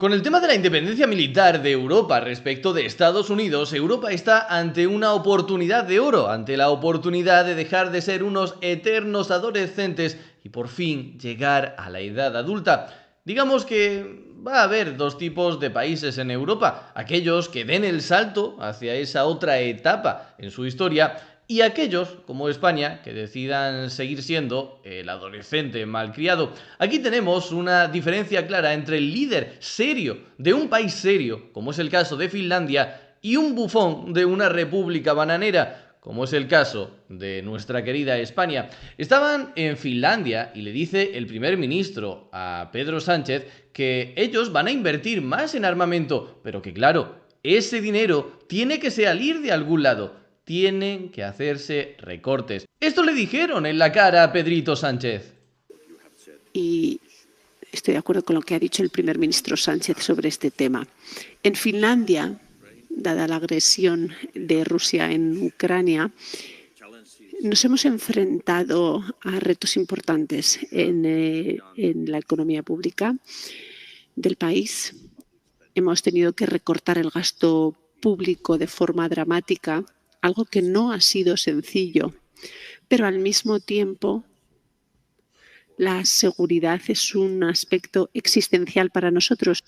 Con el tema de la independencia militar de Europa respecto de Estados Unidos, Europa está ante una oportunidad de oro, ante la oportunidad de dejar de ser unos eternos adolescentes y por fin llegar a la edad adulta. Digamos que va a haber dos tipos de países en Europa, aquellos que den el salto hacia esa otra etapa en su historia y aquellos, como España, que decidan seguir siendo el adolescente malcriado. Aquí tenemos una diferencia clara entre el líder serio de un país serio, como es el caso de Finlandia, y un bufón de una república bananera, como es el caso de nuestra querida España. Estaban en Finlandia y le dice el primer ministro a Pedro Sánchez que ellos van a invertir más en armamento, pero que claro, ese dinero tiene que salir de algún lado. Tienen que hacerse recortes. Esto le dijeron en la cara a Pedrito Sánchez. Y estoy de acuerdo con lo que ha dicho el primer ministro Sánchez sobre este tema. En Finlandia, dada la agresión de Rusia en Ucrania, nos hemos enfrentado a retos importantes en la economía pública del país. Hemos tenido que recortar el gasto público de forma dramática, algo que no ha sido sencillo, pero al mismo tiempo la seguridad es un aspecto existencial para nosotros.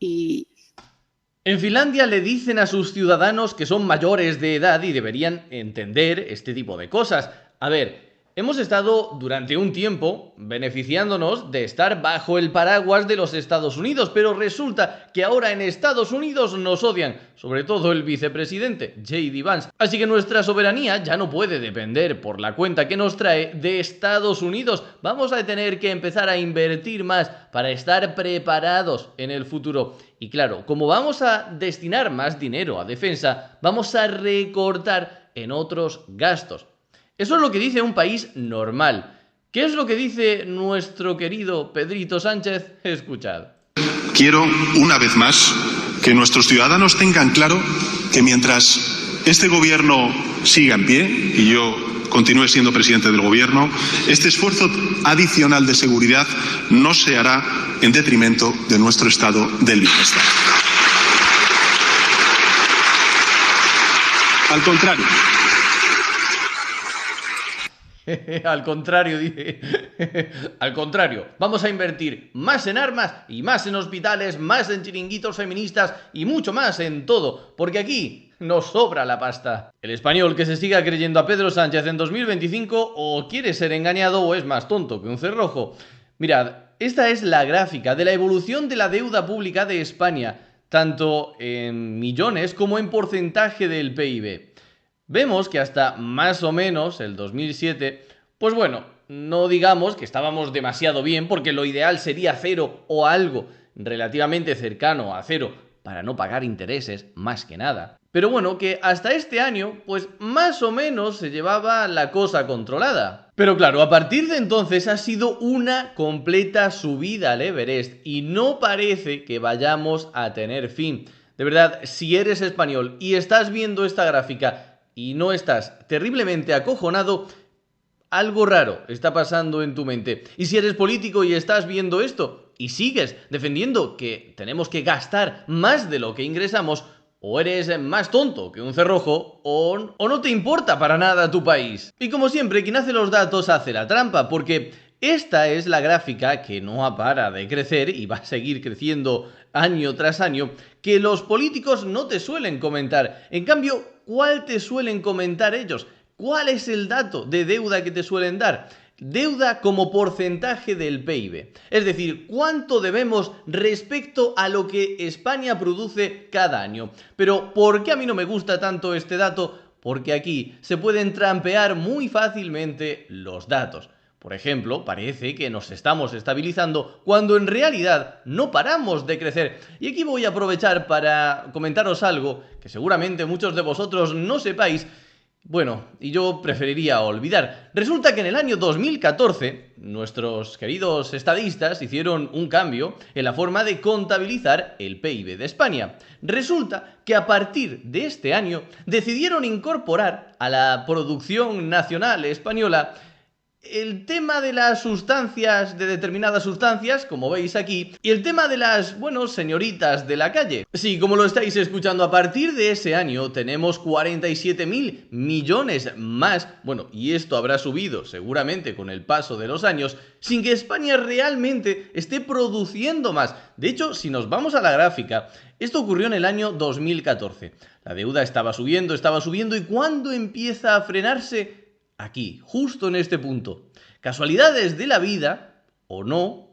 En Finlandia le dicen a sus ciudadanos que son mayores de edad y deberían entender este tipo de cosas. A ver, hemos estado durante un tiempo beneficiándonos de estar bajo el paraguas de los Estados Unidos, pero resulta que ahora en Estados Unidos nos odian, sobre todo el vicepresidente, J.D. Vance. Así que nuestra soberanía ya no puede depender por la cuenta que nos trae de Estados Unidos. Vamos a tener que empezar a invertir más para estar preparados en el futuro. Y claro, como vamos a destinar más dinero a defensa, vamos a recortar en otros gastos. Eso es lo que dice un país normal. ¿Qué es lo que dice nuestro querido Pedrito Sánchez? Escuchad. Quiero, una vez más, que nuestros ciudadanos tengan claro que mientras este gobierno siga en pie y yo continúe siendo presidente del gobierno, este esfuerzo adicional de seguridad no se hará en detrimento de nuestro estado del bienestar. Al contrario. Al contrario, dice. Al contrario, vamos a invertir más en armas y más en hospitales, más en chiringuitos feministas y mucho más en todo, porque aquí nos sobra la pasta. El español que se siga creyendo a Pedro Sánchez en 2025 o quiere ser engañado o es más tonto que un cerrojo. Mirad, esta es la gráfica de la evolución de la deuda pública de España, tanto en millones como en porcentaje del PIB. Vemos que hasta más o menos el 2007, pues bueno, no digamos que estábamos demasiado bien porque lo ideal sería cero o algo relativamente cercano a cero para no pagar intereses más que nada. Pero bueno, que hasta este año, pues más o menos se llevaba la cosa controlada. Pero claro, a partir de entonces ha sido una completa subida al Everest y no parece que vayamos a tener fin. De verdad, si eres español y estás viendo esta gráfica y no estás terriblemente acojonado, algo raro está pasando en tu mente. Y si eres político y estás viendo esto y sigues defendiendo que tenemos que gastar más de lo que ingresamos, o eres más tonto que un cerrojo, o no te importa para nada tu país. Y como siempre, quien hace los datos hace la trampa, porque esta es la gráfica que no para de crecer y va a seguir creciendo año tras año, que los políticos no te suelen comentar. En cambio, ¿cuál te suelen comentar ellos? ¿Cuál es el dato de deuda que te suelen dar? Deuda como porcentaje del PIB. Es decir, cuánto debemos respecto a lo que España produce cada año. Pero ¿por qué a mí no me gusta tanto este dato? Porque aquí se pueden trampear muy fácilmente los datos. Por ejemplo, parece que nos estamos estabilizando cuando en realidad no paramos de crecer. Y aquí voy a aprovechar para comentaros algo que seguramente muchos de vosotros no sepáis. Bueno, y yo preferiría olvidar. Resulta que en el año 2014, nuestros queridos estadistas hicieron un cambio en la forma de contabilizar el PIB de España. Resulta que a partir de este año decidieron incorporar a la producción nacional española el tema de las sustancias, de determinadas sustancias, como veis aquí, y el tema de las, bueno, señoritas de la calle. Sí, como lo estáis escuchando, a partir de ese año tenemos 47.000 millones más, bueno, y esto habrá subido seguramente con el paso de los años, sin que España realmente esté produciendo más. De hecho, si nos vamos a la gráfica, esto ocurrió en el año 2014. La deuda estaba subiendo, ¿y cuándo empieza a frenarse? Aquí, justo en este punto. Casualidades de la vida, o no,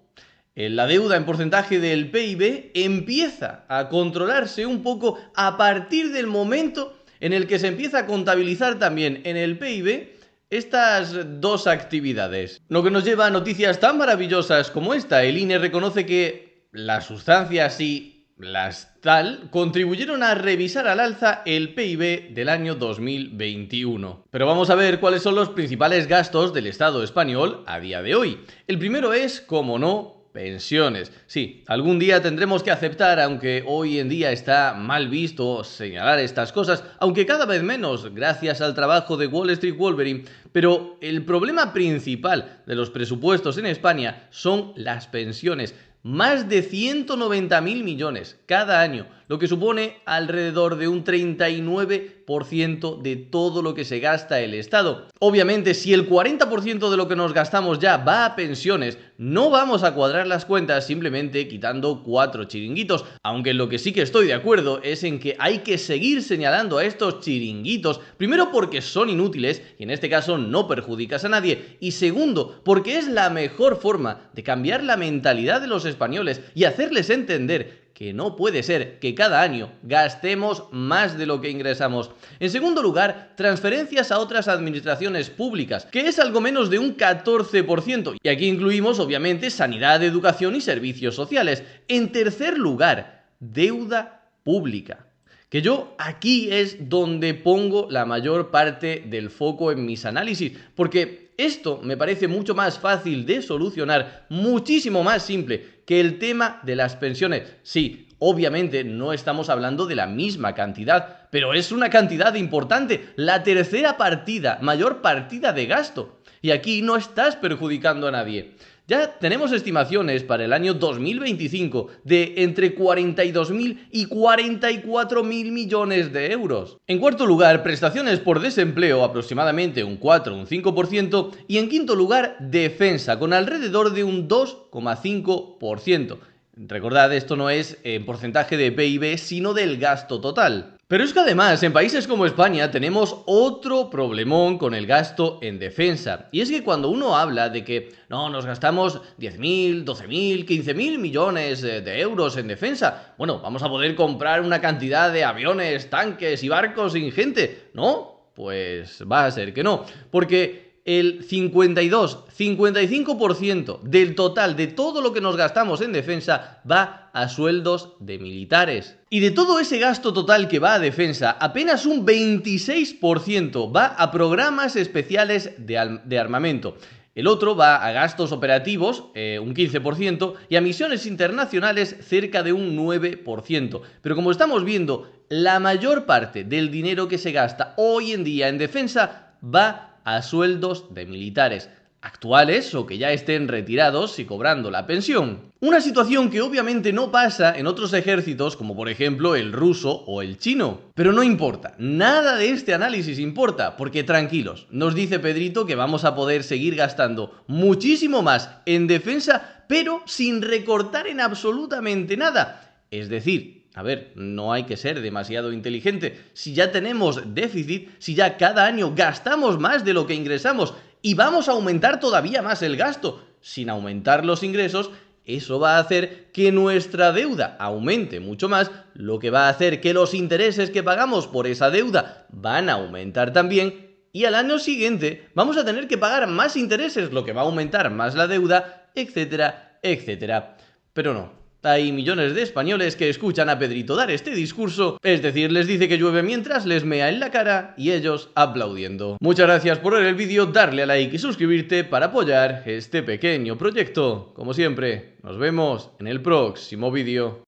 la deuda en porcentaje del PIB empieza a controlarse un poco a partir del momento en el que se empieza a contabilizar también en el PIB estas dos actividades. Lo que nos lleva a noticias tan maravillosas como esta. El INE reconoce que las sustancias y las tal contribuyeron a revisar al alza el PIB del año 2021. Pero vamos a ver cuáles son los principales gastos del Estado español a día de hoy. El primero es, como no, pensiones. Sí, algún día tendremos que aceptar, aunque hoy en día está mal visto señalar estas cosas, aunque cada vez menos, gracias al trabajo de Wall Street Wolverine, pero el problema principal de los presupuestos en España son las pensiones. Más de 190.000 millones cada año, lo que supone alrededor de un 39% de todo lo que se gasta el Estado. Obviamente, si el 40% de lo que nos gastamos ya va a pensiones, no vamos a cuadrar las cuentas simplemente quitando 4 chiringuitos, aunque en lo que sí que estoy de acuerdo es en que hay que seguir señalando a estos chiringuitos, primero porque son inútiles y en este caso no perjudicas a nadie, y segundo porque es la mejor forma de cambiar la mentalidad de los españoles y hacerles entender que no puede ser que cada año gastemos más de lo que ingresamos. En segundo lugar, transferencias a otras administraciones públicas, que es algo menos de un 14%, y aquí incluimos obviamente sanidad, educación y servicios sociales. En tercer lugar, deuda pública, que yo aquí es donde pongo la mayor parte del foco en mis análisis, porque esto me parece mucho más fácil de solucionar, muchísimo más simple que el tema de las pensiones. Sí, obviamente no estamos hablando de la misma cantidad, pero es una cantidad importante, la tercera partida, mayor partida de gasto. Y aquí no estás perjudicando a nadie. Ya tenemos estimaciones para el año 2025 de entre 42.000 y 44.000 millones de euros. En cuarto lugar, prestaciones por desempleo, aproximadamente un 4 o un 5%. Y en quinto lugar, defensa, con alrededor de un 2,5%. Recordad, esto no es en porcentaje de PIB, sino del gasto total. Pero es que además, en países como España tenemos otro problemón con el gasto en defensa. Y es que cuando uno habla de que no, nos gastamos 10.000, 12.000, 15.000 millones de euros en defensa, bueno, vamos a poder comprar una cantidad de aviones, tanques y barcos ingente. ¿No? Pues va a ser que no. Porque el 52-55% del total de todo lo que nos gastamos en defensa va a sueldos de militares. Y de todo ese gasto total que va a defensa, apenas un 26% va a programas especiales de armamento. El otro va a gastos operativos, un 15%, y a misiones internacionales cerca de un 9%. Pero como estamos viendo, la mayor parte del dinero que se gasta hoy en día en defensa va a sueldos de militares actuales o que ya estén retirados y cobrando la pensión. Una situación que obviamente no pasa en otros ejércitos como por ejemplo el ruso o el chino. Pero no importa, nada de este análisis importa, porque tranquilos, nos dice Pedrito que vamos a poder seguir gastando muchísimo más en defensa, pero sin recortar en absolutamente nada. Es decir, a ver, no hay que ser demasiado inteligente. Si ya tenemos déficit, si ya cada año gastamos más de lo que ingresamos y vamos a aumentar todavía más el gasto sin aumentar los ingresos, eso va a hacer que nuestra deuda aumente mucho más, lo que va a hacer que los intereses que pagamos por esa deuda van a aumentar también y al año siguiente vamos a tener que pagar más intereses, lo que va a aumentar más la deuda, etcétera, etcétera. Pero no. Hay millones de españoles que escuchan a Pedrito dar este discurso, es decir, les dice que llueve mientras les mea en la cara y ellos aplaudiendo. Muchas gracias por ver el vídeo, darle a like y suscribirte para apoyar este pequeño proyecto. Como siempre, nos vemos en el próximo vídeo.